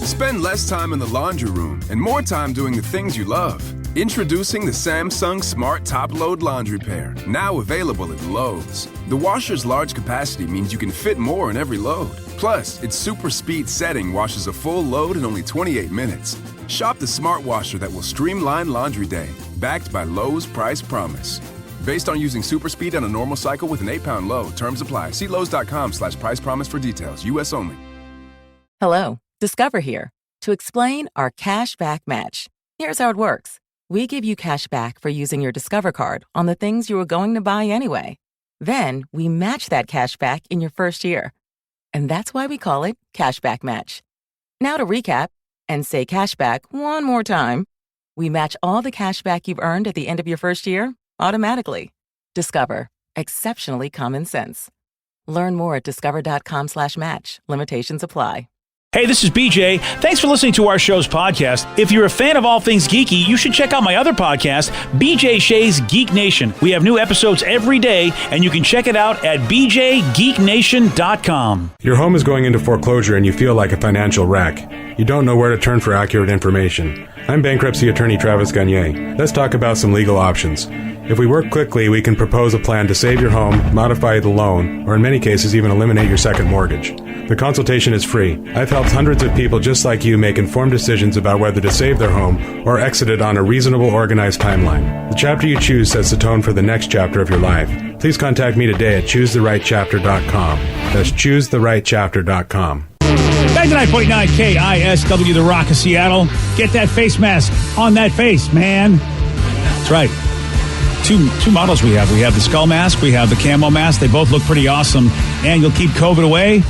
Spend less time in the laundry room and more time doing the things you love. Introducing the Samsung Smart Top Load Laundry Pair, now available at Lowe's. The washer's large capacity means you can fit more in every load. Plus, its super speed setting washes a full load in only 28 minutes. Shop the smart washer that will streamline laundry day, backed by Lowe's Price Promise. Based on using super speed on a normal cycle with an 8-pound load. Terms apply. See Lowe's.com/price promise for details. U.S. only. Hello, Discover here to explain our cash back match. Here's how it works. We give you cash back for using your Discover card on the things you were going to buy anyway. Then we match that cash back in your first year. And that's why we call it Cashback Match. Now to recap and say cashback one more time. We match all the cash back you've earned at the end of your first year automatically. Discover. Exceptionally common sense. Learn more at discover.com/match. Limitations apply. Hey, this is BJ. Thanks for listening to our show's podcast. If you're a fan of all things geeky, you should check out my other podcast, BJ Shea's Geek Nation. We have new episodes every day, and you can check it out at bjgeeknation.com. Your home is going into foreclosure and you feel like a financial wreck. You don't know where to turn for accurate information. I'm bankruptcy attorney Travis Gagne. Let's talk about some legal options. If we work quickly, we can propose a plan to save your home, modify the loan, or in many cases even eliminate your second mortgage. The consultation is free. I've helped hundreds of people just like you make informed decisions about whether to save their home or exit it on a reasonable, organized timeline. The chapter you choose sets the tone for the next chapter of your life. Please contact me today at choosetherightchapter.com. That's choosetherightchapter.com. Back to 9.9 KISW, The Rock of Seattle. Get that face mask on that face, man. That's right. Two models we have. We have the skull mask. We have the camo mask. They both look pretty awesome. And you'll keep COVID away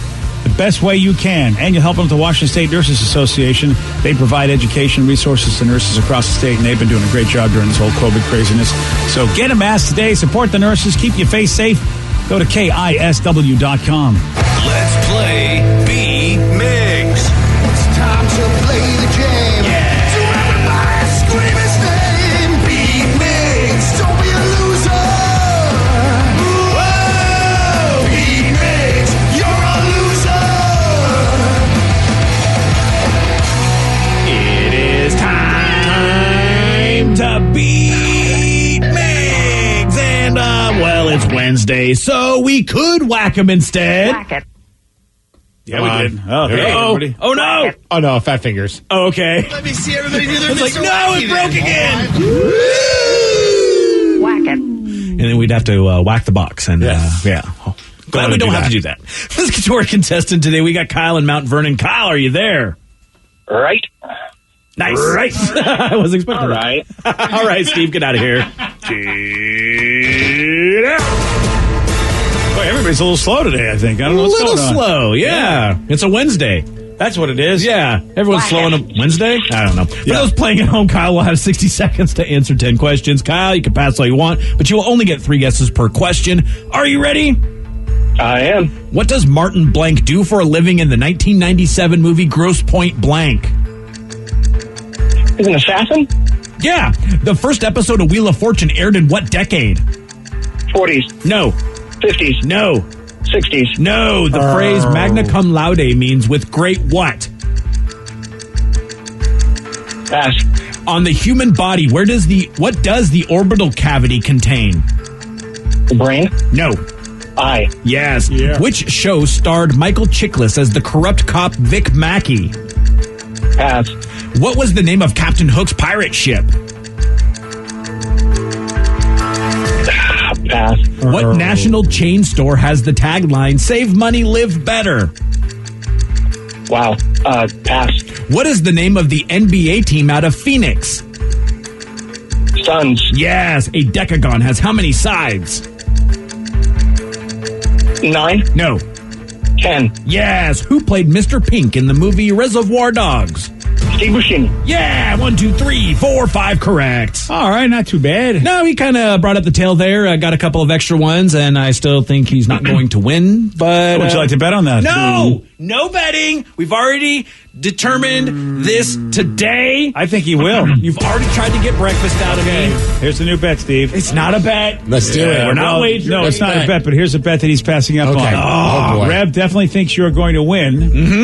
the best way you can. And you'll help them with the Washington State Nurses Association. They provide education resources to nurses across the state, and they've been doing a great job during this whole COVID craziness. So get a mask today. Support the nurses. Keep your face safe. Go to KISW.com. Let's play B-Migs. It's time to play the game. Yeah. So everybody scream his name. B-Migs. Don't be a loser. Whoa. B-Migs. You're a loser. It is time to beat Migs. And, well, it's Wednesday, so we could whack him instead. Whack it. Yeah, we did. Okay. Oh, no. Oh, no, fat fingers. Oh, okay. Let me see everybody do their It's like, no, it broke again. Whack it. And then we'd have to whack the box. And, yeah. Glad we don't have to do that. Let's get to our contestant today. We got Kyle in Mount Vernon. Kyle, are you there? Right. Nice. Right. I was expecting All right. that. All right, Steve, get out of here. Get out. Boy, everybody's a little slow today, I think. I don't know what's going on. A little slow, yeah. It's a Wednesday. That's what it is. Yeah. Everyone's slow on a Wednesday? I don't know. For those playing at home, Kyle will have 60 seconds to answer 10 questions. Kyle, you can pass all you want, but you will only get 3 guesses per question. Are you ready? I am. What does Martin Blank do for a living in the 1997 movie Grosse Pointe Blank? He's an assassin? Yeah. The first episode of Wheel of Fortune aired in what decade? 40s. No. 50s. No. 60s. No. The phrase magna cum laude means with great what? Pass. On the human body, what does the orbital cavity contain? The brain? No. Eye. Yes. Yeah. Which show starred Michael Chiklis as the corrupt cop Vic Mackey? Pass. What was the name of Captain Hook's pirate ship? Pass. What national chain store has the tagline, Save Money, Live Better? Wow. Pass. What is the name of the NBA team out of Phoenix? Suns. Yes. A decagon has how many sides? 9. No. 10. Yes. Who played Mr. Pink in the movie Reservoir Dogs? Steve Buscemi. Yeah, 1, 2, 3, 4, 5 correct. All right, not too bad. No, he kind of brought up the tail there. Got a couple of extra ones, and I still think he's not going to win. But would you like to bet on that? No betting. We've already determined this today. I think he will. You've already tried to get breakfast out of me. Here's the new bet, Steve. It's not a bet. Let's do it. We're not wagering. No, it's not a bet, but here's a bet that he's passing up on. Oh, Rev definitely thinks you're going to win,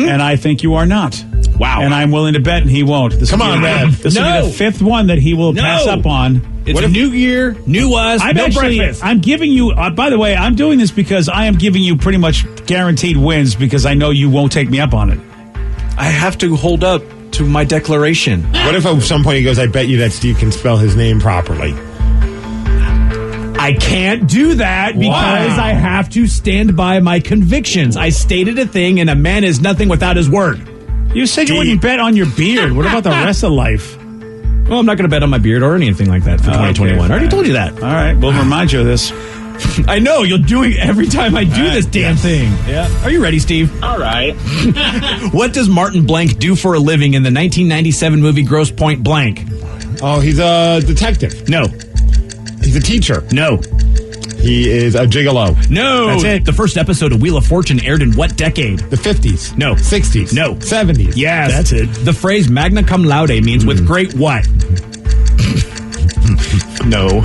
and I think you are not. Wow. And I'm willing to bet he won't. Come on, Rev. This will be the fifth one that he will pass up on. It's a new year, new us, no breakfast. I'm giving you, by the way, I'm doing this because I am giving you pretty much guaranteed wins because I know you won't take me up on it. I have to hold up to my declaration. What if at some point he goes, I bet you that Steve can spell his name properly? I can't do that because I have to stand by my convictions. I stated a thing, and a man is nothing without his word. You said you wouldn't bet on your beard. What about the rest of life? Well, I'm not going to bet on my beard or anything like that for 2021. I already told you that. All right, we'll remind you of this. I know, you'll do it every time I do this damn thing. Yeah. Are you ready, Steve? All right. What does Martin Blank do for a living in the 1997 movie Grosse Pointe Blank? Oh, he's a detective. No. He's a teacher. No. He is a gigolo. No. That's it. The first episode of Wheel of Fortune aired in what decade? The 50s. No. 60s. No. 70s. Yes. That's it. The phrase magna cum laude means with great what? No.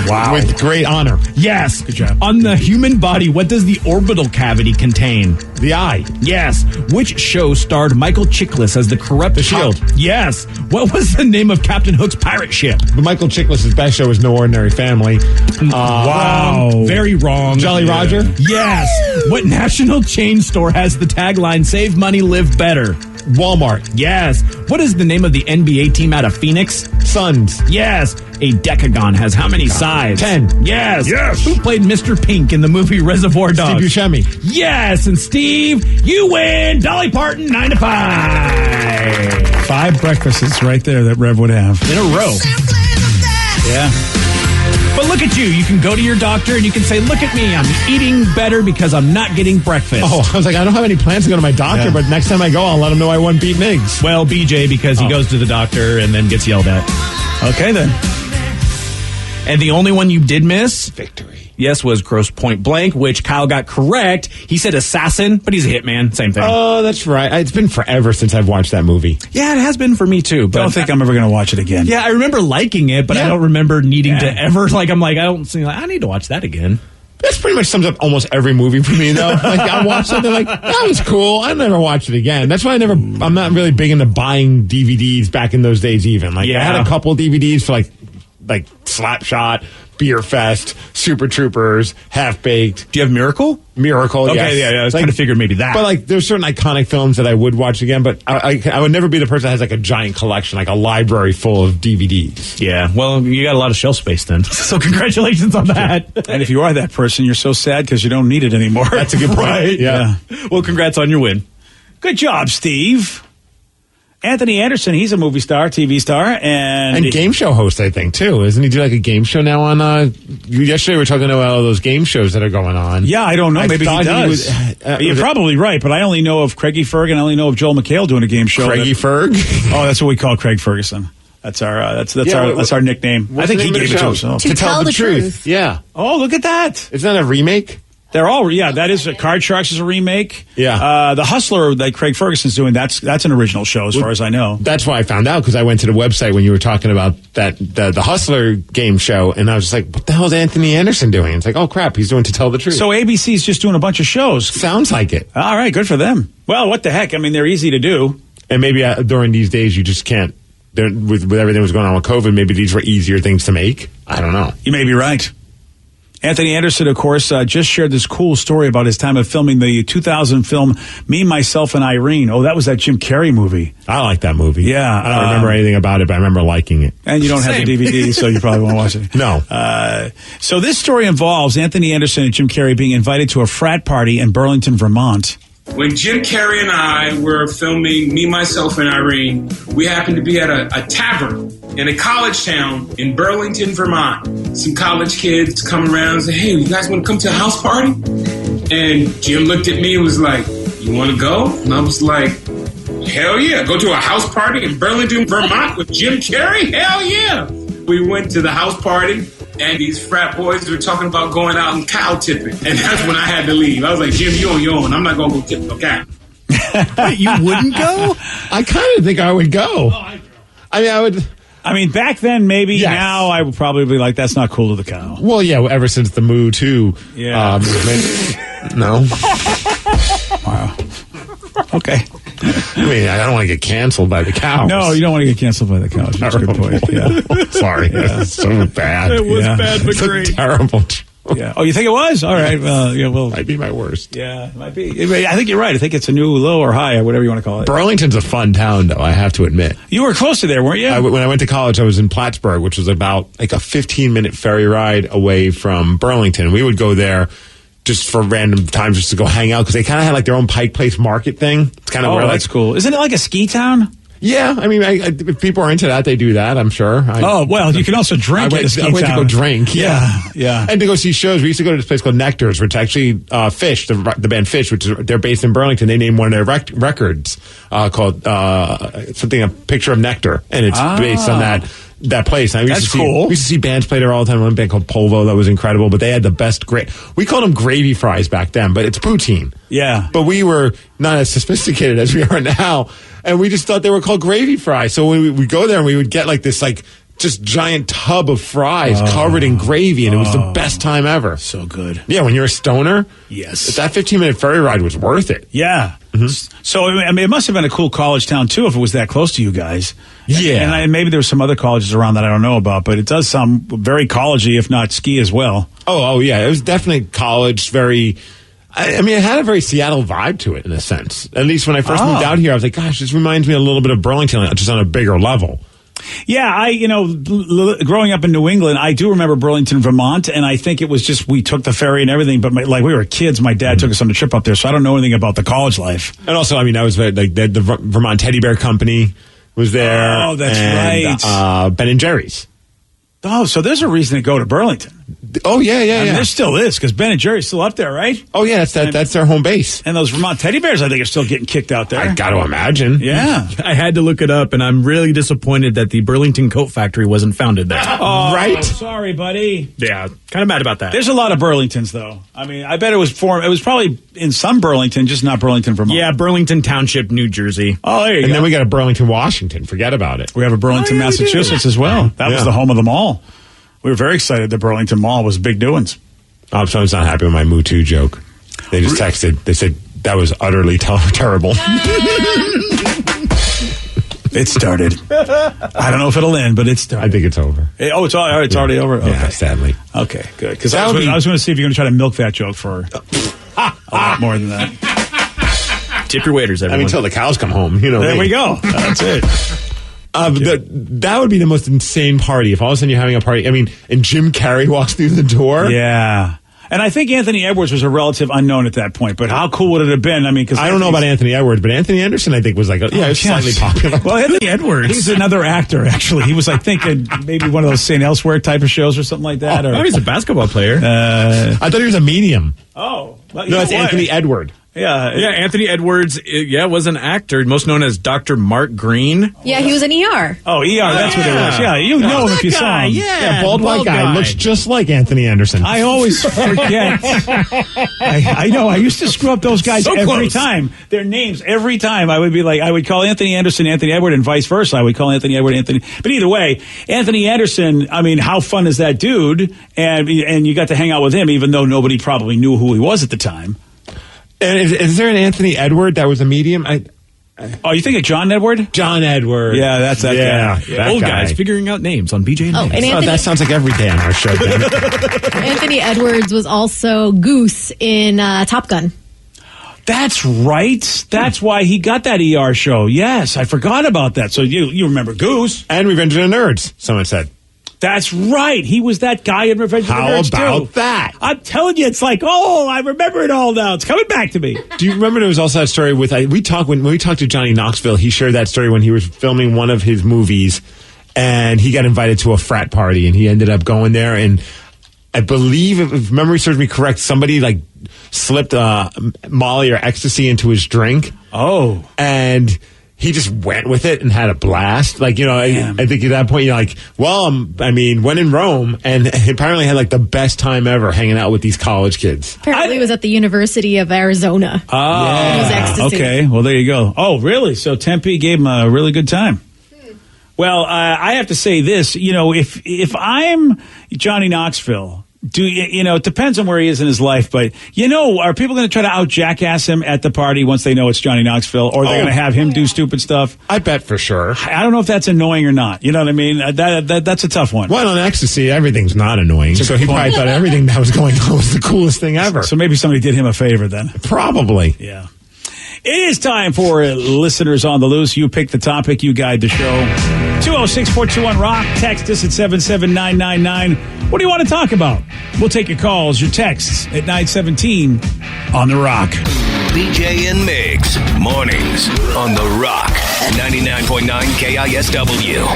Wow. With great honor. Yes. Good job. On the human body, what does the orbital cavity contain? The eye. Yes. Which show starred Michael Chiklis as the corrupt The Shield. Yes. What was the name of Captain Hook's pirate ship? But Michael Chiklis' best show is No Ordinary Family. Wow. Very wrong. Jolly Roger? Yes. What national chain store has the tagline Save Money, Live Better? Walmart. Yes. What is the name of the NBA team out of Phoenix? Suns. Yes. A decagon has how many sides? 10. Yes. Yes. Who played Mr. Pink in the movie Reservoir Dogs? Steve Buscemi. Yes. And Steve, you win Dolly Parton 9 to 5. 5 breakfasts right there that Rev would have. In a row. Yeah. But look at you. You can go to your doctor and you can say, look at me. I'm eating better because I'm not getting breakfast. Oh, I was like, I don't have any plans to go to my doctor, but next time I go, I'll let him know I won Beat Miggs. Well, BJ, because he goes to the doctor and then gets yelled at. Okay, then. And the only one you did miss, Victory. yes, was Grosse Pointe Blank, which Kyle got correct. He said assassin, but he's a hitman. Same thing. Oh, that's right. It's been forever since I've watched that movie. Yeah, it has been for me too. But Don't think I'm ever going to watch it again. Yeah, I remember liking it, but I Yeah. don't remember needing to ever, like, I'm like, I don't see, like, I need to watch that again. That's pretty much sums up almost every movie for me, though. Like, I watch something like, that was cool. I never watch it again. That's why I'm not really big into buying DVDs back in those days even. Like, I had a couple DVDs for like Slapshot, Beer Fest, Super Troopers, Half Baked. Do you have Miracle? Miracle, Okay, yes. yeah, I was kind of figured maybe that. But like, there's certain iconic films that I would watch again, but I would never be the person that has like a giant collection, like a library full of DVDs. Yeah, well, you got a lot of shelf space then. So congratulations on that. And if you are that person, you're so sad because you don't need it anymore. That's a good point. Right? Yeah. Well, congrats on your win. Good job, Steve. Anthony Anderson, he's a movie star, TV star, and game show host, I think, too. Isn't he do like a game show now on, yesterday we were talking about all those game shows that are going on. Yeah, I don't know. Maybe he thought does. You're probably right, but I only know of Craigie Ferg and I only know of Joel McHale doing a game show. Craigie Ferg? Oh, that's what we call Craig Ferguson. That's our that's our nickname. I think he gave it to himself. To tell the truth. Yeah. Oh, look at that. Isn't that a remake? They're all that is Card Sharks is a remake. Yeah. The Hustler that Craig Ferguson's doing, that's an original show as far as I know. That's why I found out, because I went to the website when you were talking about the Hustler game show, and I was just like, what the hell is Anthony Anderson doing? It's like, oh crap, he's doing To Tell the Truth. So ABC's just doing a bunch of shows. Sounds like it. All right, good for them. Well, what the heck? I mean, they're easy to do. And maybe during these days you just can't, with everything that was going on with COVID, maybe these were easier things to make. I don't know. You may be right. Anthony Anderson, of course, just shared this cool story about his time of filming the 2000 film Me, Myself, and Irene. Oh, that was that Jim Carrey movie. I like that movie. Yeah. I don't remember anything about it, but I remember liking it. And you don't have the DVD, so you probably won't watch it. No. So this story involves Anthony Anderson and Jim Carrey being invited to a frat party in Burlington, Vermont. When Jim Carrey and I were filming Me, Myself, and Irene, we happened to be at a tavern in a college town in Burlington, Vermont. Some college kids come around and say, hey, you guys want to come to a house party? And Jim looked at me and was like, you want to go? And I was like, hell yeah. Go to a house party in Burlington, Vermont with Jim Carrey? Hell yeah. We went to the house party. And these frat boys were talking about going out and cow tipping. And that's when I had to leave. I was like, Jim, you on your own. I'm not going to go tip no cow. Wait, you wouldn't go? I kind of think I would go. I mean, back then, maybe. Yes. Now, I would probably be like, that's not cool to the cow. Well, yeah, ever since the Moo 2 Yeah. movement. No. Wow. Okay. I mean, I don't want to get canceled by the cows. No, you don't want to get canceled by the cows. That's a good point. Yeah. Sorry. That's so bad. It was bad, but It's a great. terrible. Yeah. Oh, you think it was? All right. Well, yeah. Well, Might be my worst. yeah, it might be. I think you're right. I think it's a new low or high or whatever you want to call it. Burlington's a fun town, though, I have to admit. You were close to there, weren't you? When I went to college, I was in Plattsburgh, which was about like a 15-minute ferry ride away from Burlington. We would go there just for random times just to go hang out because they kind of had like their own Pike Place market thing. It's kind of where that's cool. Isn't it like a ski town? Yeah, I mean, if people are into that, they do that, I'm sure. Well, you can also drink at a ski I went to town. go drink, Yeah. And to go see shows. We used to go to this place called Nectar's, which actually Fish, the band Fish, which is they're based in Burlington. They named one of their records called something, a picture of nectar, and it's based on that place. And That's cool. We used to see bands play there all the time. One band called Polvo that was incredible, but they had the best we called them gravy fries back then, but it's poutine. Yeah. But we were not as sophisticated as we are now, and we just thought they were called gravy fries. So when we go there and we would get like this just giant tub of fries covered in gravy, and it was the best time ever. So good. Yeah, when you're a stoner, Yes. that 15-minute ferry ride was worth it. Yeah. So, I mean, it must have been a cool college town, too, if it was that close to you guys. Yeah. And maybe there were some other colleges around that I don't know about, but it does sound very collegey, if not ski as well. Oh, yeah. It was definitely college, very... I mean, it had a very Seattle vibe to it, in a sense. At least when I first moved out here, I was like, gosh, this reminds me a little bit of Burlington, just on a bigger level. Yeah, growing up in New England, I do remember Burlington, Vermont, and I think it was just we took the ferry and everything, but like we were kids, my dad took us on the trip up there, so I don't know anything about the college life. And also, I mean, I was like the Vermont Teddy Bear Company was there. Oh, that's right. Ben and Jerry's. Oh, so there's a reason to go to Burlington. Oh, yeah. I mean, there still is, because Ben and Jerry's still up there, right? Oh, yeah, that's their home base. And those Vermont Teddy Bears, I think, are still getting kicked out there. I got to imagine. Yeah. I had to look it up, and I'm really disappointed that the Burlington Coat Factory wasn't founded there. Oh, right? Sorry, buddy. Yeah, kind of mad about that. There's a lot of Burlingtons, though. I mean, I bet it was probably in some Burlington, just not Burlington, Vermont. Yeah, Burlington Township, New Jersey. Oh, there you go. And then we got a Burlington, Washington. Forget about it. We have a Burlington, Massachusetts as well. That was the home of the mall. We were very excited that Burlington Mall was big doings. Someone's not happy with my Moo 2 joke. They just texted. They said that was utterly terrible. It started. I don't know if it'll end, but it started. I think it's over. It's already over? Okay. Yeah, sadly. Okay, good. Because I was going to see if you're going to try to milk that joke for a lot more than that. Tip your waiters, everyone. I mean, until the cows come home. You know. There we go. That's it. That would be the most insane party if all of a sudden you're having a party. I mean, and Jim Carrey walks through the door. Yeah. And I think Anthony Edwards was a relative unknown at that point, but how cool would it have been? I mean, because I don't know about Anthony Edwards, but Anthony Anderson, I think, was like, slightly popular. Well, Anthony Edwards, he's another actor, actually. He was, I think, maybe one of those St. Elsewhere type of shows or something like that. Oh, he's a basketball player. I thought he was a medium. Oh. Well, no, it's Anthony Edward. Yeah, Anthony Edwards, was an actor, most known as Dr. Mark Green. Yeah, he was in ER. Oh, ER, that's what it was. Yeah, you know him if you saw him. Yeah, bald white guy. Looks just like Anthony Anderson. I always forget. I know. I used to screw up those guys every time. Their names, every time. I would call Anthony Anderson Anthony Edward and vice versa. I would call Anthony Edward Anthony. But either way, Anthony Anderson, I mean, how fun is that dude? And you got to hang out with him, even though nobody probably knew who he was at the time. And is there an Anthony Edward that was a medium? Oh, you think of John Edward? John Edward. Yeah, that's that guy. That Old guy. guys figuring out names on BJ and Oh, Names. and Anthony, that sounds like every day on our show. Anthony Edwards was also Goose in Top Gun. That's right. That's why he got that ER show. Yes, I forgot about that. So you remember Goose. And Revenge of the Nerds, someone said. That's right. He was that guy in Revenge of the Nerds, How about that? I'm telling you, it's like, I remember it all now. It's coming back to me. Do you remember there was also that story with, when we talked to Johnny Knoxville, he shared that story when he was filming one of his movies, and he got invited to a frat party, and he ended up going there, and I believe, if memory serves me correct, somebody like slipped Molly or ecstasy into his drink. Oh. And he just went with it and had a blast. Like, I think at that point you're like, well, when in Rome, and he apparently had like the best time ever hanging out with these college kids. Apparently he was at the University of Arizona. Oh, It was ecstasy. Okay. Well, there you go. Oh, really? So Tempe gave him a really good time. Well, I have to say this, if I'm Johnny Knoxville, Do you know? It depends on where he is in his life, but are people going to try to out-jackass him at the party once they know it's Johnny Knoxville, or they're going to have him do stupid stuff? I bet for sure. I don't know if that's annoying or not. You know what I mean? That's a tough one. Well, on ecstasy, everything's not annoying, so he probably thought everything that was going on was the coolest thing ever. So maybe somebody did him a favor then. Probably. Yeah. It is time for Listeners on the Loose. You pick the topic, you guide the show. 206-421-ROCK. Text us at 77999. What do you want to talk about? We'll take your calls, your texts at 917 on The Rock. BJ and Migs, mornings on The Rock, 99.9 KISW.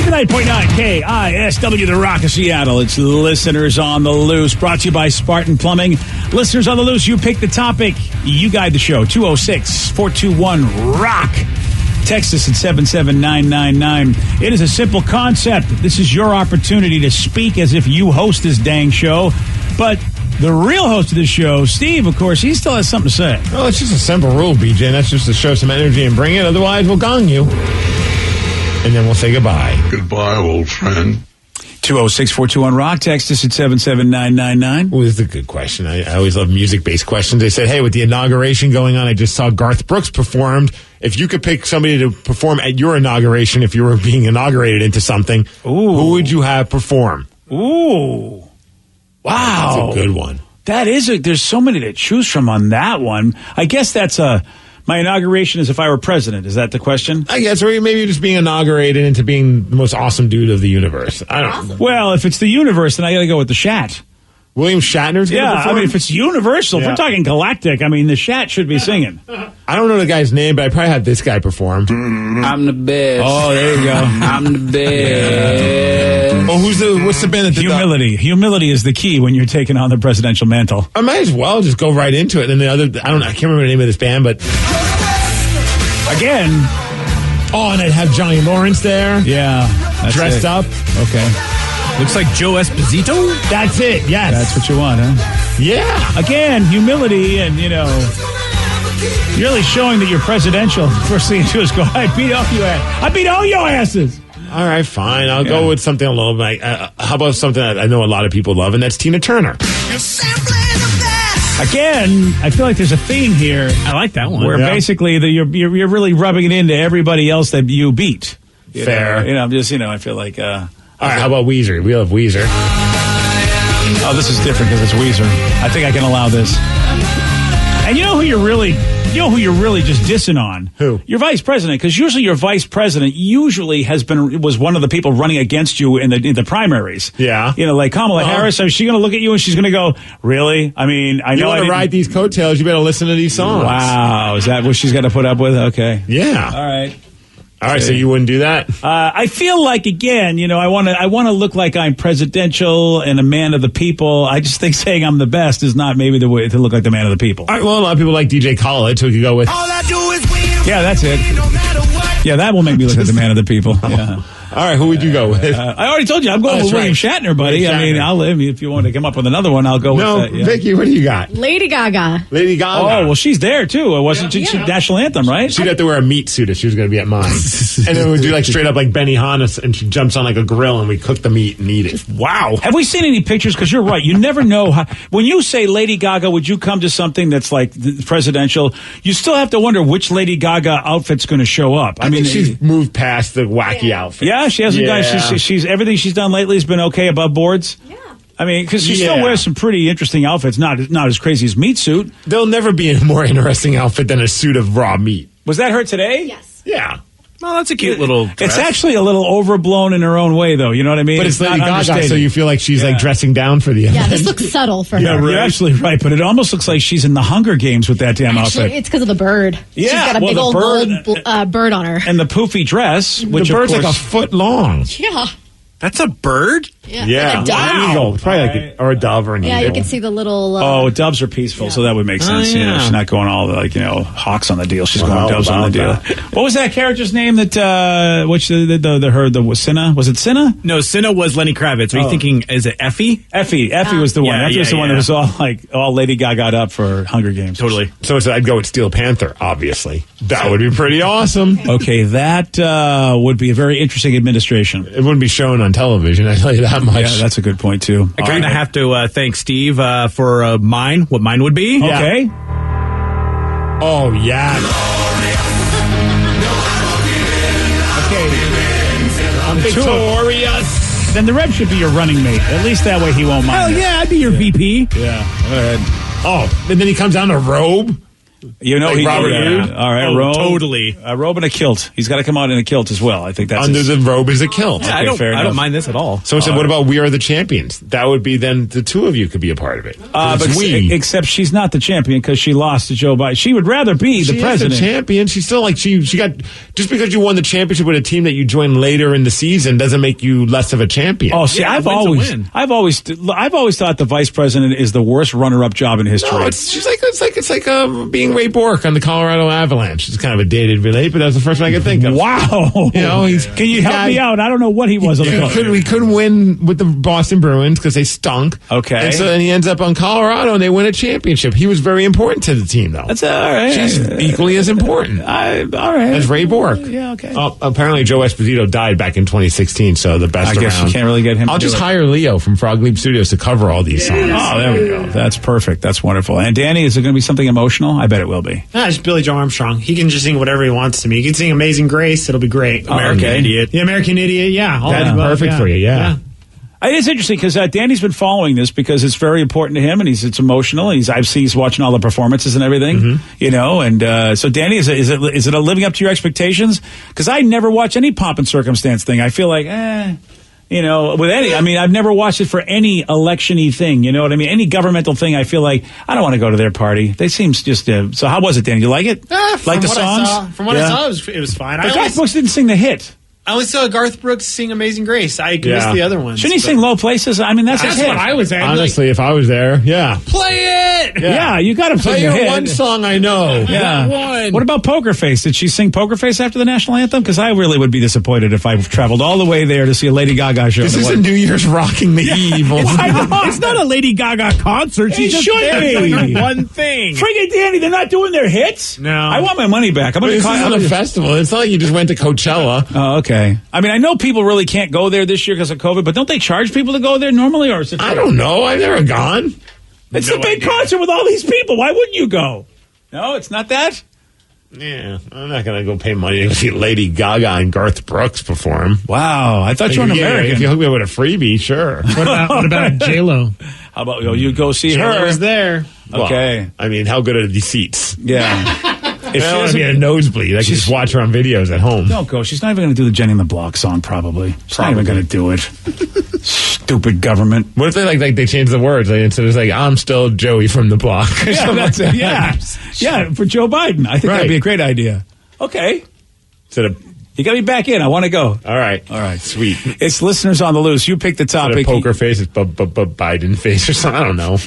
99.9 KISW, The Rock of Seattle. It's Listeners on the Loose, brought to you by Spartan Plumbing. Listeners on the Loose, you pick the topic, you guide the show. 206-421-ROCK. Text us at 77999. It is a simple concept. This is your opportunity to speak as if you host this dang show. But the real host of this show, Steve, of course, he still has something to say. Well, it's just a simple rule, BJ, and that's just to show some energy and bring it. Otherwise, we'll gong you. And then we'll say goodbye. Goodbye, old friend. 206-421-ROCK. Text us at 77999. Well, this is a good question. I always love music-based questions. They said, hey, with the inauguration going on, I just saw Garth Brooks performed. If you could pick somebody to perform at your inauguration, if you were being inaugurated into something, who would you have perform? Ooh. Wow. That's a good one. There's so many to choose from on that one. I guess that's my inauguration is if I were president. Is that the question? I guess, or maybe just being inaugurated into being the most awesome dude of the universe. I don't know. Well, if it's the universe, then I got to go with the Shat. William Shatner's going to perform? I mean, if it's universal, if we're talking galactic, I mean, the Shat should be singing. I don't know the guy's name, but I probably had this guy perform. I'm the best. Oh, there you go. I'm the best. Oh, what's the band that did Humility. that? Humility is the key when you're taking on the presidential mantle. I might as well just go right into it. And the other, I can't remember the name of this band, but again. Oh, and I'd have Johnny Lawrence there. Yeah. Dressed up. Okay. Looks like Joe Esposito. That's it, yes. That's what you want, huh? Yeah. Again, humility and, you're really showing that you're presidential. First thing you do is go, I beat all your asses. All right, fine. I'll go with something a little bit. How about something that I know a lot of people love, and that's Tina Turner. Again, I feel like there's a theme here. I like that one. Where basically you're really rubbing it into everybody else that you beat. Fair. I'm just, I feel like... all right, how about Weezer? We love Weezer. Oh, this is different because it's Weezer. I think I can allow this. And you know who you're really just dissing on? Who? Your vice president, because usually your vice president was one of the people running against you in the primaries. Yeah. Like Kamala Harris, is she going to look at you and she's going to go, really? I mean, I know you want to ride these coattails, you better listen to these songs. Wow, is that what she's got to put up with? Okay. Yeah. All right. All right, so you wouldn't do that? I feel like, again, I want to look like I'm presidential and a man of the people. I just think saying I'm the best is not maybe the way to look like the man of the people. All right, well, a lot of people like DJ Khaled, so we could go with... All I do is win. Yeah, that's it. No matter what. Yeah, that will make me look like the man of the people. Yeah. All right, who would you go with? I already told you, I'm going with William Shatner, buddy. William Shatner. I mean, if you want to come up with another one, I'll go with that. Yeah. Vicky, what do you got? Lady Gaga. Lady Gaga. Oh, well, she's there, too. It wasn't she national anthem, right? She'd have to wear a meat suit if she was going to be at mine. And then we'd do like straight up like Benihana, and she jumps on like a grill and we cook the meat and eat it. Wow. Have we seen any pictures? Because you're right. You never know how. When you say Lady Gaga, would you come to something that's like presidential? You still have to wonder which Lady Gaga outfit's going to show up. I mean, she's moved past the wacky outfit. Yeah, she hasn't done. She's everything she's done lately has been okay above boards. Yeah. I mean, because she still wears some pretty interesting outfits. Not as crazy as meat suit. There'll never be a more interesting outfit than a suit of raw meat. Was that her today? Yes. Yeah. Well, that's a cute little dress. It's actually a little overblown in her own way, though. You know what I mean? But it's Lady not Gaga, understated. so you feel like she's like dressing down for the event. Yeah, this looks subtle for her. Yeah, you're absolutely right. But it almost looks like she's in the Hunger Games with that damn outfit. It's because of the bird. Yeah, she's got a big old gold bird on her. And the poofy dress, which the bird's of course, like a foot long. Yeah. That's a bird? Yeah. Like a dove. An eagle. Probably like or a dove or an eagle. Yeah, you can see the little... doves are peaceful, so that would make sense. yeah. She's not going all the, hawks on the deal. She's going doves on the deal. What was that character's name that, the Cinna? Was it Cinna? No, Cinna was Lenny Kravitz. Are you thinking, is it Effie? Effie was the one. Yeah, Effie was the one that was all Lady Gaga up for Hunger Games. Totally. So I'd go with Steel Panther, obviously. That would be pretty awesome. Okay, that would be a very interesting administration. It wouldn't be shown on on television. I tell you that much. Yeah, that's a good point, too. I kind of have to thank Steve for mine, what mine would be. Yeah. Okay. Oh, yeah. I'm victorious. Then the Reb should be your running mate. At least that way he won't mind. Hell yeah, I'd be your VP. Yeah, go ahead. Oh, and then he comes down to robe. You know, Like he, Robert Roode? All right, Oh, robe, totally. A robe and a kilt. He's got to come out in a kilt as well. I think that's Under the robe is a kilt. Yeah, Okay, fair I enough. don't mind this at all. So I said, what about We Are the Champions? That would be then the two of you could be a part of it. but It's we. except she's not the champion because she lost to Joe Biden. She would rather be She the is president. the champion. She's still like she got just because you won the championship with a team that you joined later in the season doesn't make you less of a champion. Oh, see, Yeah, I've a win's a always win. thought the vice president is the worst runner-up job in history. No, it's like being Ray Bork on the Colorado Avalanche. It's kind of a dated relate, but that's the first one I could think of. Wow. You know, Can you help me out? I don't know what he was on the court. We couldn't win with the Boston Bruins because they stunk. Okay. And so then he ends up on Colorado and they win a championship. He was very important to the team, though. That's all right. She's equally as important all right. as Ray Bork. Yeah, okay. Oh, apparently Joe Esposito died back in 2016, so the best I guess around. you can't really get him I'll to do just it. hire Leo from Frog Leap Studios to cover all these songs. Oh, there we go. That's perfect. That's wonderful. And Danny, is it going to be something emotional? I bet it will be. Nah, it's Billy Joe Armstrong. He can just sing whatever he wants to me. He can sing Amazing Grace. It'll be great. American Idiot. The American Idiot. Yeah. all That's that. perfect for you, yeah. It is interesting because Danny's been following this because it's very important to him, and it's emotional. He's watching all the performances and everything, you know. And so, Danny, is it living up to your expectations? Because I never watch any pomp and circumstance thing. I feel like, you know, with any. I mean, I've never watched it for any election-y thing. You know what I mean? Any governmental thing. I feel like I don't want to go to their party. They seem just. So, how was it, Danny? You like it? Like the songs? From what I saw, it was fine. But Garth Brooks didn't sing the hit. I only saw Garth Brooks sing Amazing Grace. I missed the other ones. Shouldn't he sing Low Places? I mean, that's his hit. what I was at. Honestly, if I was there, yeah. Play it! Yeah, you got to Play your your hit. one song I know. Yeah. One. What about Poker Face? Did she sing Poker Face after the national anthem? Because I really would be disappointed if I traveled all the way there to see a Lady Gaga show. This is a New Year's Rocking the Eve. It's not a Lady Gaga concert. She's just there doing one thing. Friggin' Danny, they're not doing their hits? No. I want my money back. I'm going to This call isn't a festival. It's not like you just went to Coachella. Oh, okay. I mean, I know people really can't go there this year because of COVID, but don't they charge people to go there normally, or is it? I don't know. I've never gone. It's a big concert with all these people. Why wouldn't you go? No, it's not that. Yeah, I'm not going to go pay money to go see Lady Gaga and Garth Brooks perform. Wow, I thought you were an American. If you hook me up with a freebie, sure. What about J-Lo? How about you go see J-Lo her? was there. Okay. Well, I mean, how good are the seats? Yeah. If I she don't want to doesn't- be in a nosebleed. I can just watch her on videos at home. Don't go. She's not even going to do the Jenny and the Block song, probably. She's not even going to do it. Stupid government. What if they they change the words? Like, instead of like, I'm still Joey from the block. or Yeah, something that's like it. that. Yeah, for Joe Biden. I think Right. that'd be a great idea. Okay. Instead of, You got me back in. I want to go. all right. Sweet. It's listeners on the loose. You pick the Instead topic. of poker face, it's Biden face or something. I don't know.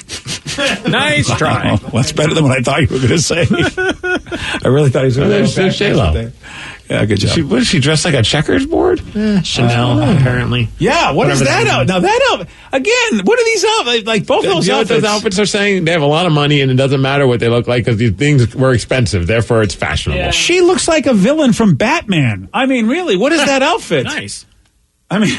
Nice try. Oh, well, that's better than what I thought you were going to say. I really thought he was going to There's J-Lo. Yeah, good job. What is she dressed like a checkers board? Chanel, apparently. Yeah, what is Whatever that that out? Now that out again. What are these out? Like both those You know what outfits. those outfits are saying? They have a lot of money and it doesn't matter what they look like because these things were expensive. Therefore, it's fashionable. She looks like a villain from Batman. I mean, really, what is that outfit? Nice. I mean,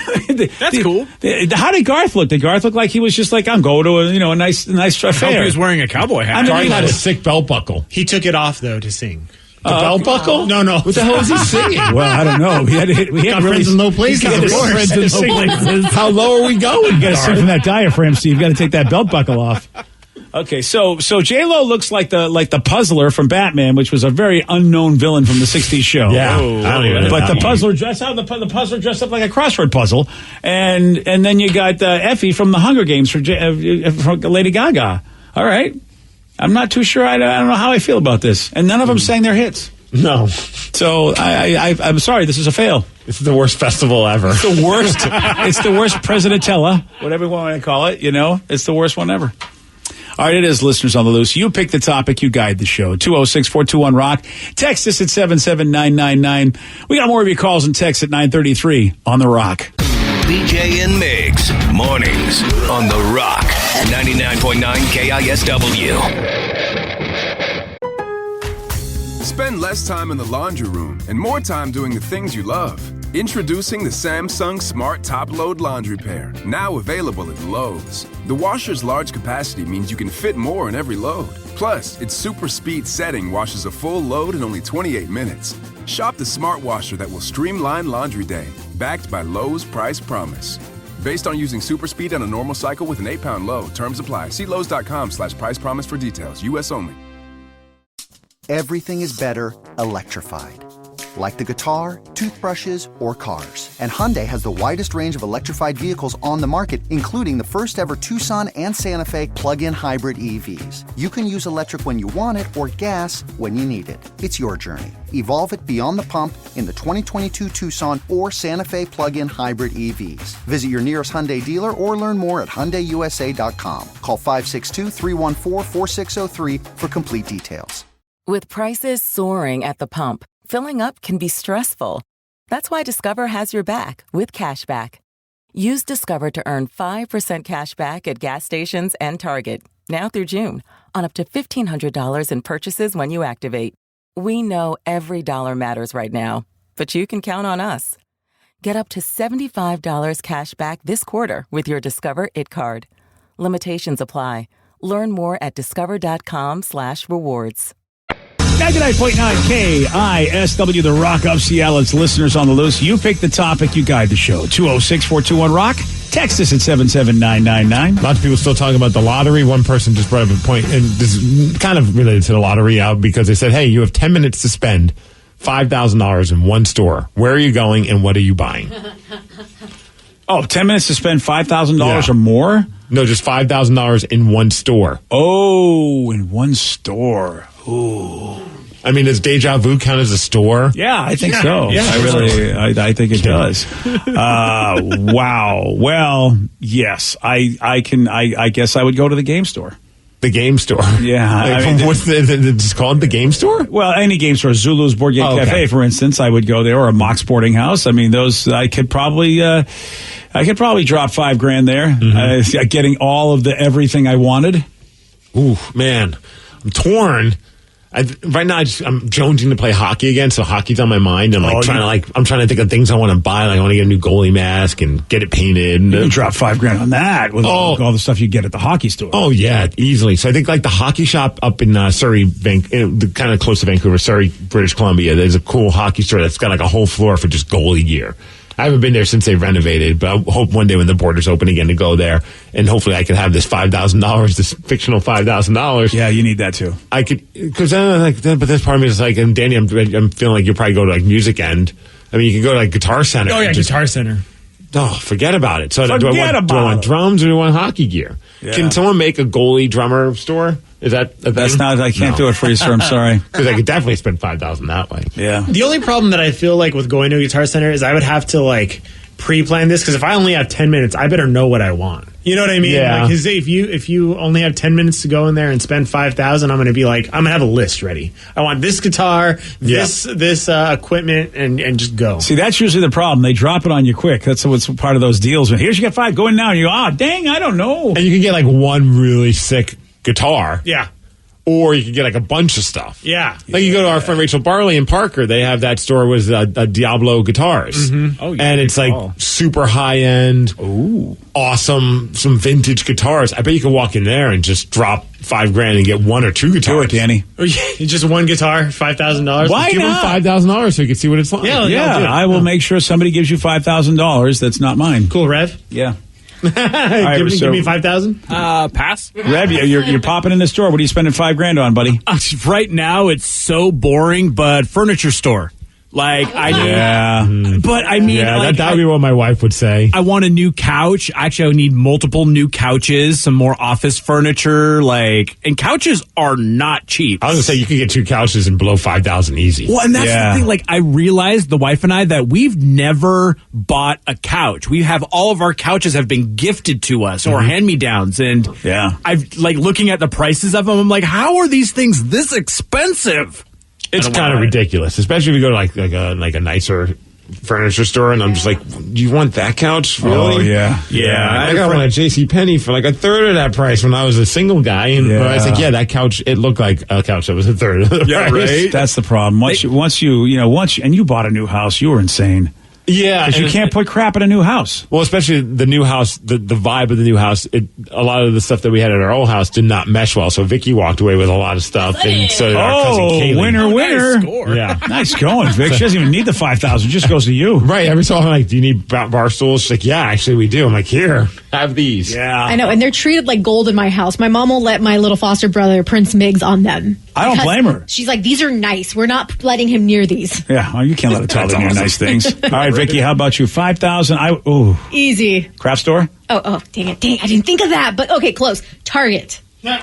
That's cool. How did Garth look? Did Garth look like he was just like, I'm going to a nice I hope affair? he was wearing a cowboy hat. I mean, Garth he had a was- sick belt buckle. He took it off, though, to sing. The belt buckle? No. What the hell is he singing? Well, I don't know. He had Got friends in low places, he had of course. friends in low places. How low are we going? You got to sing from that diaphragm, Steve. You got to take that belt buckle off. Okay, so J-Lo looks like the puzzler from Batman, which was a very unknown villain from the '60s show. Yeah, I don't even know But that the one. puzzler dressed the puzzler dressed up like a crossword puzzle, and then you got Effie from the Hunger Games from Lady Gaga. All right, I'm not too sure. I don't know how I feel about this, and none of them sang their hits. No. So I'm sorry, this is a fail. This is the worst festival ever. It's the worst. It's the worst Presidentella, whatever you want to call it. You know, it's the worst one ever. All right, it is listeners on the loose. You pick the topic, you guide the show. 206-421-ROCK. Text us at 77999. We got more of your calls and texts at 933 on the Rock. BJ and Migs, mornings on The Rock, 99.9 KISW. Spend less time in the laundry room and more time doing the things you love. Introducing the Samsung Smart Top Load Laundry Pair, now available at Lowe's. The washer's large capacity means you can fit more in every load. Plus, its super speed setting washes a full load in only 28 minutes. Shop the smart washer that will streamline laundry day, backed by Lowe's Price Promise. Based on using super speed on a normal cycle with an 8-pound load, terms apply. See Lowe's.com/price promise for details. U.S. only. Everything is better electrified. Like the guitar, toothbrushes, or cars. And Hyundai has the widest range of electrified vehicles on the market, including the first ever Tucson and Santa Fe plug-in hybrid EVs. You can use electric when you want it or gas when you need it. It's your journey. Evolve it beyond the pump in the 2022 Tucson or Santa Fe plug-in hybrid EVs. Visit your nearest Hyundai dealer or learn more at HyundaiUSA.com. Call 562-314-4603 for complete details. With prices soaring at the pump, filling up can be stressful. That's why Discover has your back with cashback. Use Discover to earn 5% cash back at gas stations and Target, now through June, on up to $1,500 in purchases when you activate. We know every dollar matters right now, but you can count on us. Get up to $75 cash back this quarter with your Discover It card. Limitations apply. Learn more at discover.com/rewards. 99.9 KISW, The Rock of Seattle. It's listeners on the loose. You pick the topic, you guide the show. 206-421-ROCK. Text us at 77999. Lots of people still talking about the lottery. One person just brought up a point, and this is kind of related to the lottery because they said, hey, you have 10 minutes to spend $5,000 in one store. Where are you going and what are you buying? 10 minutes to spend $5,000 or more? No, just $5,000 in one store. Oh, in one store. Ooh. I mean, does Deja Vu count as a store? Yeah, I think so. Yeah, I think it does. Wow. Well, yes, I guess I would go to the game store. The game store? Yeah. What's it's called the game store? Well, any game store. Zulu's Board Game Cafe, for instance, I would go there, or a Mock Sporting House. I mean, those, I could probably drop $5,000 there, getting all of the everything I wanted. Ooh, man. I'm torn. Right now, I'm jonesing to play hockey again, so hockey's on my mind. I'm trying to think of things I want to buy. Like I want to get a new goalie mask and get it painted. You can drop $5,000 on that with all the stuff you get at the hockey store. Oh yeah, easily. So I think like the hockey shop up in Surrey, kind of close to Vancouver, Surrey, British Columbia. There's a cool hockey store that's got like a whole floor for just goalie gear. I haven't been there since they renovated, but I hope one day when the borders open again to go there, and hopefully I can have this $5,000, this fictional $5,000. Yeah, you need that too. I could, because but this part of me is like, and Danny, I'm feeling like you'll probably go to like Music End. I mean, you could go to like Guitar Center. Oh yeah, Guitar Center. Oh, forget about it. So do I want drums or do I want hockey gear? Yeah. Can someone make a goalie drummer store? Is that that's not? I can't do it for you, sir. I'm sorry. Because I could definitely spend $5,000 that way. Yeah. The only problem that I feel like with going to a Guitar Center is I would have to like pre-plan this, because if I only have 10 minutes, I better know what I want. You know what I mean? Yeah. Because if you only have 10 minutes to go in there and spend $5,000, I'm going to be like, I'm going to have a list ready. I want this guitar, this equipment, and just go. See, that's usually the problem. They drop it on you quick. That's what's part of those deals. Here's you get $5, go in now, and you go, dang, I don't know. And you can get like one really sick guitar. Yeah. Or you could get like a bunch of stuff. Yeah. Like you go to our friend Rachel Barley in Parker, they have that store with Diablo guitars. Mm-hmm. Oh, yeah. And it's like super high end, awesome, some vintage guitars. I bet you could walk in there and just drop $5,000 and get one or two guitars. Do it, Danny. Just one guitar, $5,000. Why Give not? him $5,000 so you can see what it's like. Yeah, I will make sure somebody gives you $5,000. That's not mine. Cool, Rev. Yeah. Give me 5,000. Pass. Rev, you're popping in the store. What are you spending $5,000 on, buddy? Right now, it's so boring, but furniture store. Like, but I mean, like, that would be what my wife would say. I want a new couch. Actually, I would need multiple new couches, some more office furniture, and couches are not cheap. I was going to say, you could get two couches and below $5,000 easy. Well, and that's the thing. Like, I realized, the wife and I, that we've never bought a couch. We have all of our couches have been gifted to us or hand-me-downs. And I've, looking at the prices of them, I'm like, how are these things this expensive? It's kind of ridiculous, especially if you go to like a nicer furniture store, and I'm just like, do you want that couch? Really? Oh, yeah. I got one at JCPenney for like a third of that price when I was a single guy, and I was like, that couch, it looked like a couch that was a third of the price. Right? That's the problem. Once you and you bought a new house, you were insane. Yeah, Because you can't put crap in a new house. Well, especially the new house, the vibe of the new house. A lot of the stuff that we had at our old house did not mesh well. So Vicky walked away with a lot of stuff, and so did our cousin Kaylee. Winner. Nice score. Yeah, Nice going, Vic. She doesn't even need the 5,000. It just goes to you. right. Every so often, I'm like, do you need bar stools? She's like, yeah, actually, we do. I'm like, here, have these. Yeah. I know, and they're treated like gold in my house. My mom will let my little foster brother, Prince Miggs, on them. I don't Because blame her. She's like, these are nice. We're not letting him near these. Yeah, well, you can't let a toddler hear nice things. All right, Vicky, how about you? 5,000. Easy. Craft store? Oh, dang it. I didn't think of that. But okay, close. Target.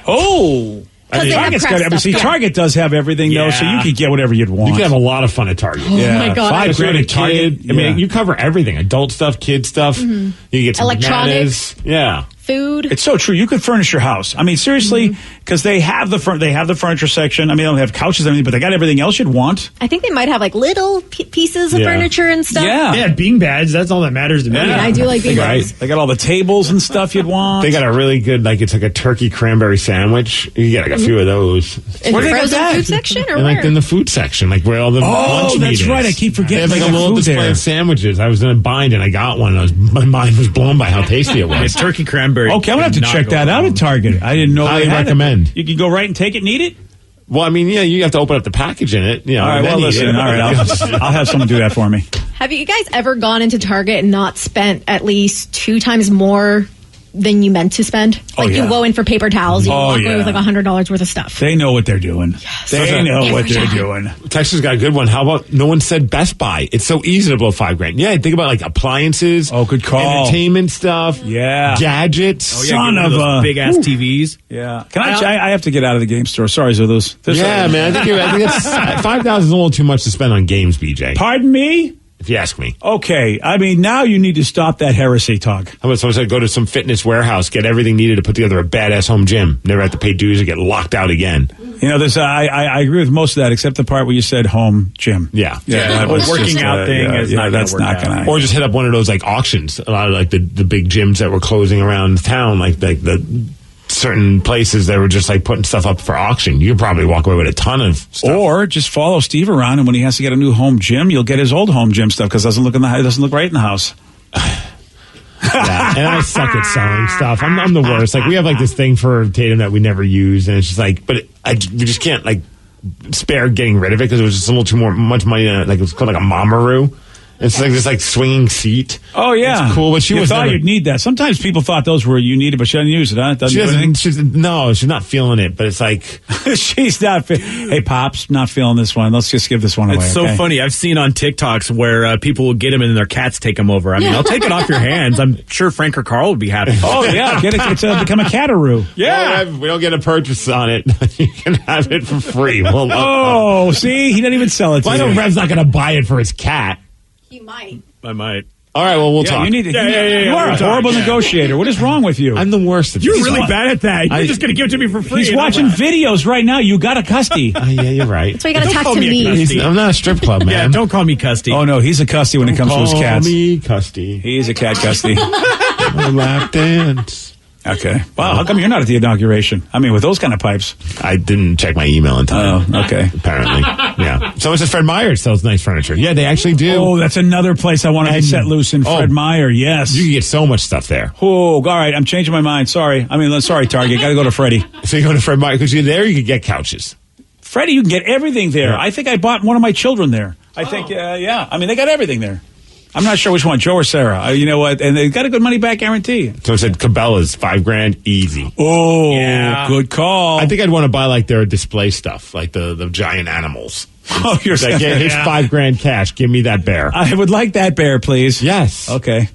Oh. Because they have Target's craft got stuff. See, Yeah. Target does have everything, though, so you can get whatever you'd want. You can have a lot of fun at Target. Oh, my God. $5,000 at Target. I mean, you cover everything: adult stuff, kid stuff. You get some Electronics. bananas. Yeah. Food. It's so true. You could furnish your house. I mean, seriously, because they have the furniture section. I mean, they don't have couches and everything, but they got everything else you'd want. I think they might have like little pieces of furniture and stuff. Yeah, beanbags. That's all that matters to me. I do like beanbags. Right. They got all the tables and stuff you'd want. They got a really good, it's like a turkey cranberry sandwich. You get like a few of those. In Where the they got frozen that? food section or And where? like in the food section, like where all the lunch meat that's is. right. I keep forgetting They have like they a got little food display there. of sandwiches. I was in a bind and I got one. And my mind was blown by how tasty it was. Turkey cranberry. Okay, I'm going to have to check that out at Target. I didn't know Highly they had recommend. it. You can go right and take it and eat it? Well, I mean, yeah, you have to open up the package in it. You know, All right, and then well, eat listen. it. All right, I'll have someone do that for me. Have you guys ever gone into Target and not spent at least 2 times more than you meant to spend? Like you go in for paper towels, you walk away with like $100 worth of stuff. They know what they're doing. They know what they're doing. Texas got a good one. How about no one said Best Buy? It's so easy to blow $5,000. Yeah, think about like appliances. Oh, good call. Entertainment stuff. Yeah. Gadgets. Oh, yeah, son of a big ass TVs. Yeah. Can I have to get out of the game store. Sorry, Zulus. Yeah, man. I think that's $5,000 is a little too much to spend on games, BJ. Pardon me? If you ask me. Okay. I mean, now you need to stop that heresy talk. How about someone said go to some fitness warehouse, get everything needed to put together a badass home gym. Never have to pay dues or get locked out again. You know, I agree with most of that, except the part where you said home gym. Yeah. that was working just, out thing is not that's gonna not work out. going to. Or just hit up one of those like auctions. A lot of like the big gyms that were closing around town, like the certain places that were just like putting stuff up for auction. You could probably walk away with a ton of stuff. Or just follow Steve around, and when he has to get a new home gym, you'll get his old home gym stuff because it doesn't look right in the house. Yeah, and I suck at selling stuff. I'm the worst. Like we have like this thing for Tatum that we never use, and it's just like, but we just can't like spare getting rid of it because it was just a little too much money. Like it was called like a Mamaroo. It's like this like swinging seat. Oh yeah, it's cool. But she you was thought never, you'd need that. Sometimes people thought those were you needed, but she didn't use it. Huh? She doesn't. She's not feeling it. But it's like she's not. Hey, pops, not feeling this one. Let's just give this one away. It's so funny. I've seen on TikToks where people will get them and then their cats take them over. I mean, I'll take it off your hands. I'm sure Frank or Carl would be happy. Oh yeah, get it. It's become a cataroo. Yeah, we don't get a purchase on it. You can have it for free. Oh, see, he didn't even sell it to I you. know Rev's not going to buy it for his cat. He might. I might. All right, well, we'll talk. You need to. Yeah. You are a horrible negotiator. What is wrong with you? I'm the worst at You're this. really bad at that. You're just going to give it to me for free. He's watching videos right now. You got a custy. Yeah, you're right. That's why you got to Don't talk call to me a me. custy. I'm not a strip club, man. Yeah, don't call me Custy. Oh no, he's a custy when it comes to his cats. Call me Custy. He's a cat custy. Lap dance. Okay. Wow. How come you're not at the inauguration? I mean, with those kind of pipes. I didn't check my email in time. Oh, okay. Apparently. Yeah. Someone says Fred Meyer sells nice furniture. Yeah, they actually do. Oh, that's another place I want to be set loose in. Fred Meyer. Yes. You can get so much stuff there. Oh, all right. I'm changing my mind. Sorry. Sorry, Target. Got to go to Freddie. So you go to Fred Meyer because you're there. You can get couches. Freddie, you can get everything there. Yeah. I think I bought one of my children there. I think, yeah. I mean, they got everything there. I'm not sure which one, Joe or Sarah. You know what? And they got a good money back guarantee. So I said Cabela's $5,000 easy. Oh, Yeah. good call. I think I'd want to buy like their display stuff, like the giant animals. Oh, you're like, saying here's $5,000 cash. Give me that bear. I would like that bear, please. Yes. Okay.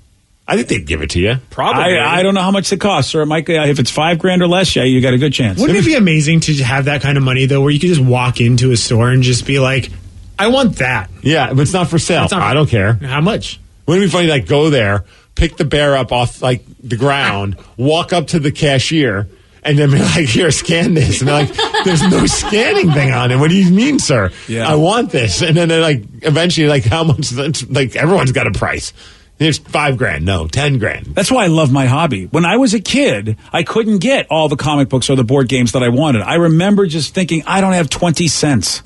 I think they'd give it to you. Probably. I don't know how much it costs, or it might. If it's $5,000 or less, yeah, you got a good chance. Wouldn't it be amazing to have that kind of money though, where you could just walk into a store and just be like, "I want that." Yeah, but it's not for sale. Not- I don't care. How much? Wouldn't it be funny, like, go there, pick the bear up off, like, the ground, walk up to the cashier, and then be like, here, scan this. And they're like, there's no scanning thing on it. What do you mean, sir? Yeah. I want this. And then they're like, eventually, like, how much, like, everyone's got a price. Here's $5,000. No, $10,000. That's why I love my hobby. When I was a kid, I couldn't get all the comic books or the board games that I wanted. I remember just thinking, I don't have 20 cents.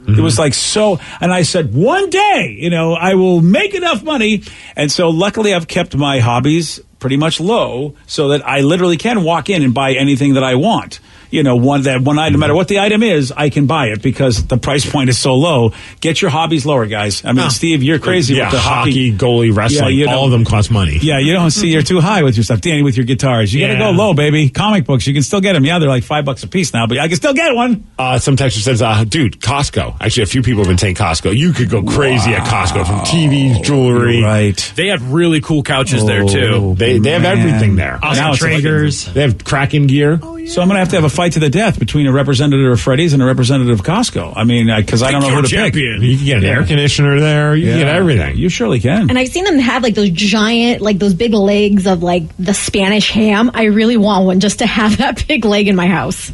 It was like so, and I said, one day, I will make enough money. And so luckily I've kept my hobbies pretty much low so that I literally can walk in and buy anything that I want. One item, no matter what the item is, I can buy it because the price point is so low. Get your hobbies lower, guys. I mean, Steve, you're crazy with the hockey, goalie, wrestling. All of them cost money. Yeah, you don't see you're too high with your stuff. Danny, with your guitars, you got to go low, baby. Comic books, you can still get them. Yeah, they're like $5 a piece now, but I can still get one. Some texter says, dude, Costco. Actually, a few people have been saying Costco. You could go crazy at Costco from TVs, jewelry. You're right. They have really cool couches there too. They have everything there. Awesome traders. They have Kraken gear. So I'm going to have a fight to the death between a representative of Freddy's and a representative of Costco. I mean, because I don't know who to pick. You can get an air conditioner there. You can get everything. You surely can. And I've seen them have like those giant, like those big legs of like the Spanish ham. I really want one just to have that big leg in my house.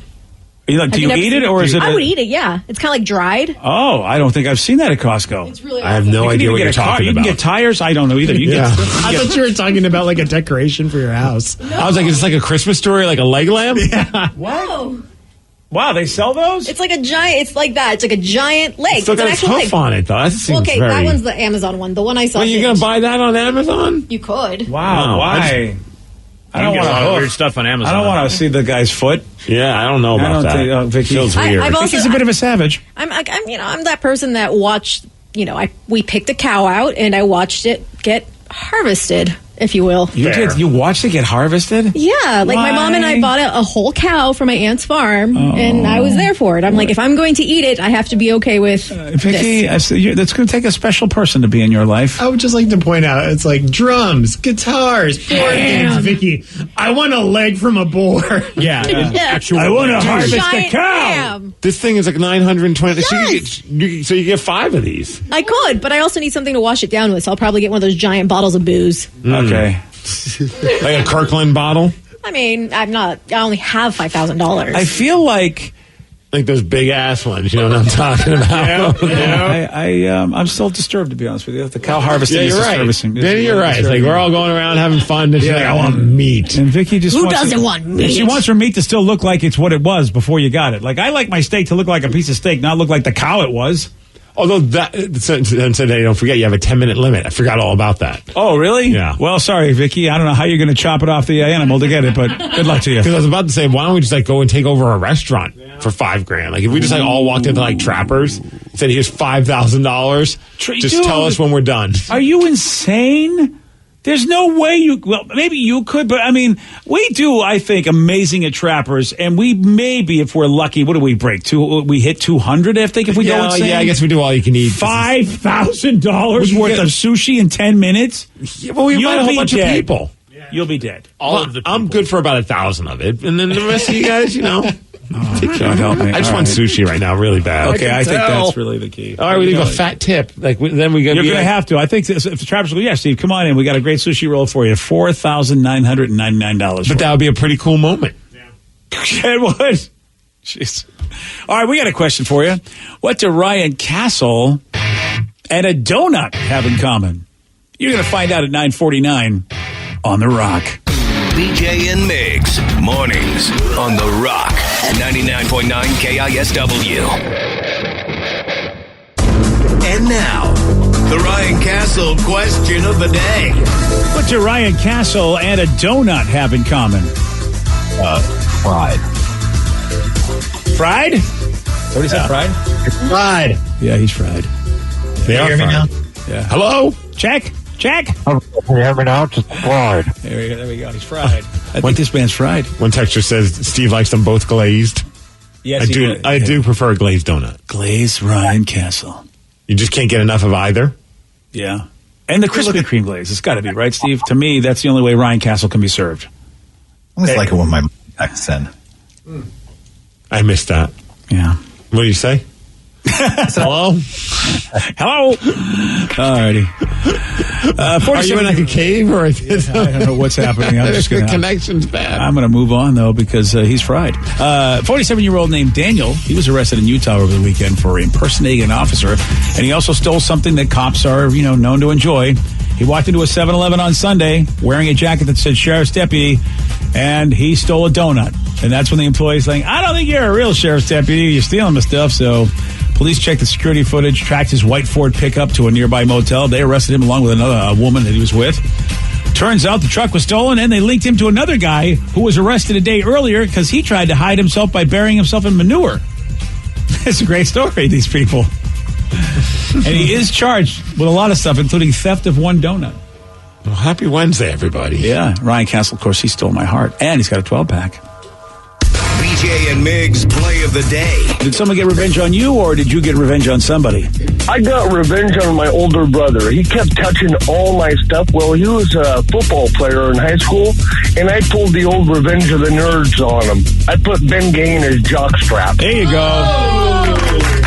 Do you eat it, or is it? I would eat it. Yeah, it's kind of like dried. Oh, I don't think I've seen that at Costco. It's really. I have no idea what you're talking about. You can get tires. I don't know either. I thought you were talking about like a decoration for your house. No. I was like, is this like a Christmas story, like a leg lamp? Yeah. Whoa. Wow, they sell those? It's like a giant. It's like that. It's like a giant leg. Still got a hoof on it, though. That seems okay, that one's the Amazon one. The one I saw. Are you going to buy that on Amazon? You could. Wow, why? I don't want to weird stuff on Amazon. I don't want to see the guy's foot. Yeah, I don't know about that. Vicky feels weird. Vicky's a bit of a savage. I'm that person that watched. We picked a cow out and I watched it get harvested, if you will. You watched it get harvested? Yeah, like my mom and I bought a whole cow from my aunt's farm, and I was there for it. I'm like, if I'm going to eat it, I have to be okay with Vicky, this. That's going to take a special person to be in your life. I would just like to point out, it's like drums, guitars, board games. Vicky, I want a leg from a boar. Yeah. I want to harvest a cow. Ham. This thing is like 920. Yes. So you get 5 of these. I could, but I also need something to wash it down with, so I'll probably get one of those giant bottles of booze. Okay. Like a Kirkland bottle? I mean, I only have $5,000. I feel like those big ass ones, you know what I'm talking about? I'm still disturbed, to be honest with you. The cow harvesting is disturbing. Then you're right. It's like we're all going around having fun. And she's like, I want meat. And Vicky just Who doesn't want meat? She wants her meat to still look like it's what it was before you got it. Like, I like my steak to look like a piece of steak, not look like the cow it was. Although today, don't forget, you have a 10-minute limit. I forgot all about that. Oh, really? Yeah. Well, sorry, Vicky. I don't know how you're going to chop it off the animal to get it, but good luck to you. Because I was about to say, why don't we just go and take over a restaurant for $5,000? Like if we just all walked into Trappers, said here's $5,000, just tell us when we're done. Are you insane? There's no way maybe you could, but I mean, we do, I think, amazing at Trappers, and we maybe, if we're lucky, what do we break? We hit 200, I think, if we go insane. Yeah, I guess we do all you can eat. $5,000 worth of sushi in 10 minutes? Yeah, well, we invite a whole bunch of people. You'll be dead. I'm good for about 1,000 of it, and then the rest of you guys, God help me. I just want sushi right now, really bad. Okay, I think that's really the key. All right, we leave a fat tip. Then we You're going to have to. I think if the Trappers go, yeah, Steve, come on in. We got a great sushi roll for you. $4,999. But that would be a pretty cool moment. Yeah. It would. Jeez. All right, we got a question for you. What do Ryan Castle and a donut have in common? You're going to find out at 9:49 on The Rock. BJ and Migs, mornings on The Rock, 99.9 KISW. And now, the Ryan Castle question of the day. What do Ryan Castle and a donut have in common? Fried. Fried? Is that what he said, fried? It's fried. Yeah, he's fried. They are hear me now? Yeah. Hello? Check. Can you hear me now? Just fried. There we go. He's fried. I think this man's fried. One texture says Steve likes them both glazed. Yes, I do prefer a glazed donut. Glazed Ryan Castle. You just can't get enough of either? Yeah. And the Krispy Kreme glaze. It's got to be, right, Steve? To me, that's the only way Ryan Castle can be served. I always like it when my texts in. I missed that. Yeah. What do you say? Hello? Hello? Alrighty. Are you in like a cave or? I don't know what's happening. I'm just the connection's bad. I'm going to move on though because he's fried. 47-year-old named Daniel. He was arrested in Utah over the weekend for impersonating an officer, and he also stole something that cops are, known to enjoy. He walked into a 7-Eleven on Sunday wearing a jacket that said Sheriff's Deputy, and he stole a donut. And that's when the employee's like, I don't think you're a real Sheriff's Deputy. You're stealing my stuff. So Police checked the security footage, tracked his white Ford pickup to a nearby motel. They arrested him along with another woman that he was with. Turns out the truck was stolen, and they linked him to another guy who was arrested a day earlier because he tried to hide himself by burying himself in manure. It's a great story, these people. And he is charged with a lot of stuff, including theft of one donut. Well, happy Wednesday, everybody. Yeah, Ryan Castle, of course, he stole my heart. And he's got a 12-pack. BJ and Migs play of the day. Did someone get revenge on you, or did you get revenge on somebody? I got revenge on my older brother. He kept touching all my stuff. Well, he was a football player in high school, and I pulled the old Revenge of the Nerds on him. I put Ben Gay in his jockstrap. There you go.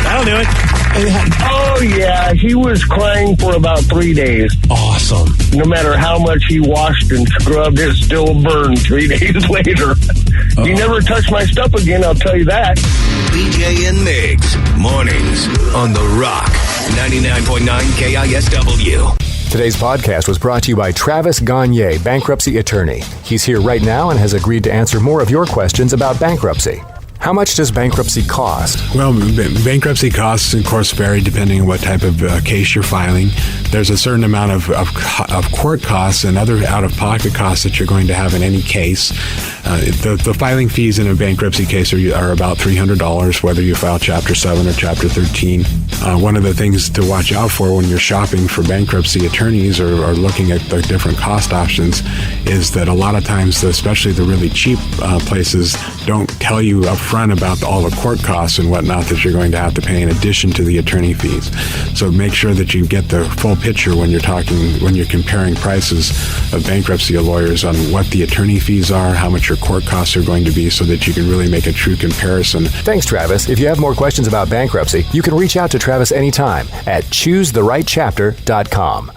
That'll do it. Oh, yeah. He was crying for about 3 days. Awesome. No matter how much he washed and scrubbed, it still burned 3 days later. He never touched my stuff again, I'll tell you that. BJ and Migs, mornings on The Rock, 99.9 KISW. Today's podcast was brought to you by Travis Gagne, bankruptcy attorney. He's here right now and has agreed to answer more of your questions about bankruptcy. How much does bankruptcy cost? Well, bankruptcy costs, of course, vary depending on what type of case you're filing. There's a certain amount of court costs and other out-of-pocket costs that you're going to have in any case. The filing fees in a bankruptcy case are about $300, whether you file Chapter 7 or Chapter 13. One of the things to watch out for when you're shopping for bankruptcy attorneys or looking at the different cost options is that a lot of times, especially the really cheap places, don't tell you up front about all the court costs and whatnot that you're going to have to pay in addition to the attorney fees. So make sure that you get the full picture when you're comparing prices of bankruptcy lawyers on what the attorney fees are, how much your court costs are going to be, so that you can really make a true comparison. Thanks, Travis. If you have more questions about bankruptcy, you can reach out to Travis anytime at choosetherightchapter.com.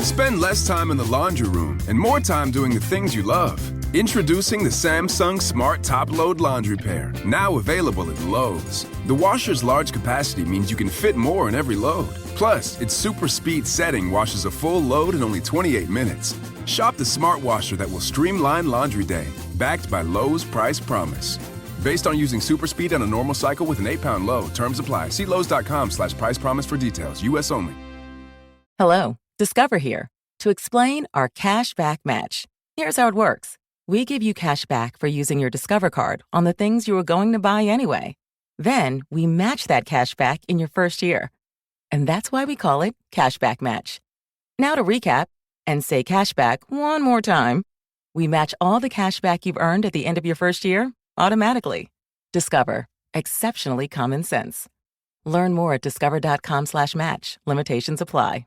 Spend less time in the laundry room and more time doing the things you love. Introducing the Samsung Smart Top Load Laundry Pair, now available at Lowe's. The washer's large capacity means you can fit more in every load. Plus, its super speed setting washes a full load in only 28 minutes. Shop the smart washer that will streamline laundry day, backed by Lowe's Price Promise. Based on using super speed on a normal cycle with an 8-pound load. Terms apply. See Lowe's.com/price promise for details. U.S. only. Hello, Discover here to explain our cash back match. Here's how it works. We give you cash back for using your Discover card on the things you were going to buy anyway. Then we match that cash back in your first year. And that's why we call it Cashback Match. Now to recap and say cashback one more time. We match all the cash back you've earned at the end of your first year automatically. Discover. Exceptionally common sense. Learn more at discover.com/match. Limitations apply.